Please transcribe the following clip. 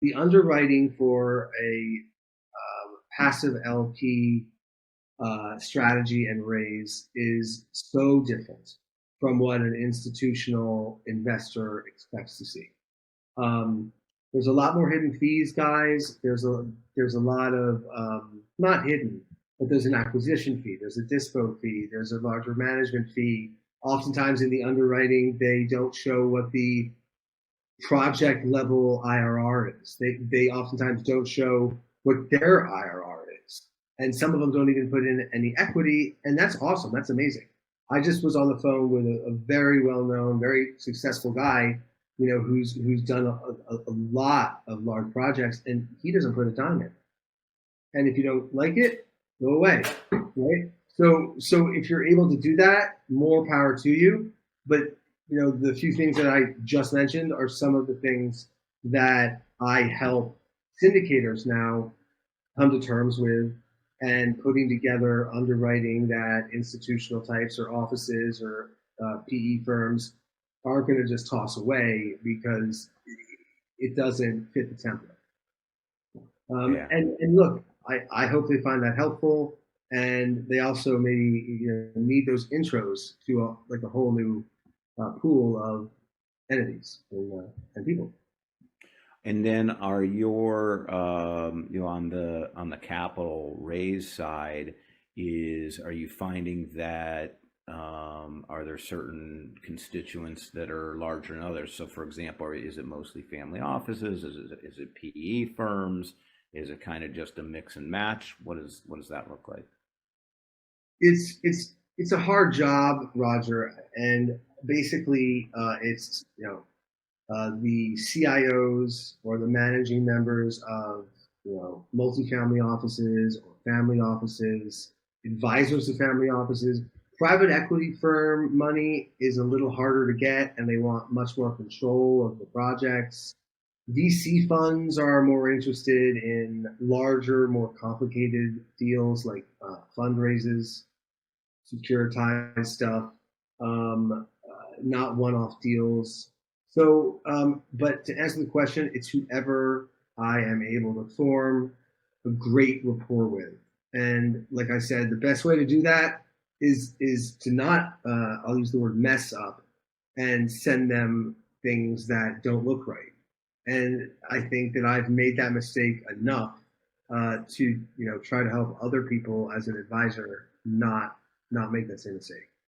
the underwriting for a passive LP strategy and raise is so different from what an institutional investor expects to see. Um, there's a lot more hidden fees, guys. There's a lot of not hidden, but there's an acquisition fee, there's a dispo fee, there's a larger management fee. Oftentimes in the underwriting, they don't show what the project level IRR is. They oftentimes don't show what their IRR is, and some of them don't even put in any equity, and that's awesome. That's amazing. I just was on the phone with a very well known, very successful guy, who's done a lot of large projects, and he doesn't put a dime in. And if you don't like it, go away, right? So if you're able to do that, more power to you. But the few things that I just mentioned are some of the things that I help syndicators now come to terms with, and putting together underwriting that institutional types or offices or PE firms aren't going to just toss away because it doesn't fit the template. Yeah. And look, I hope they find that helpful, and they also maybe need those intros to like a whole new pool of entities and people. And then are your on the capital raise side, are you finding that are there certain constituents that are larger than others? So for example, is it mostly family offices? Is it PE firms? Is it kind of just a mix and match? What does that look like? It's a hard job, Roger, and basically it's the CIOs or the managing members of multifamily offices or family offices, advisors to family offices. Private equity firm money is a little harder to get, and they want much more control of the projects. VC funds are more interested in larger, more complicated deals like fundraisers, securitized stuff, not one-off deals. So, but to answer the question, it's whoever I am able to form a great rapport with. And like I said, the best way to do that is to not, I'll use the word mess up, and send them things that don't look right. And I think that I've made that mistake enough to try to help other people as an advisor not make that same mistake.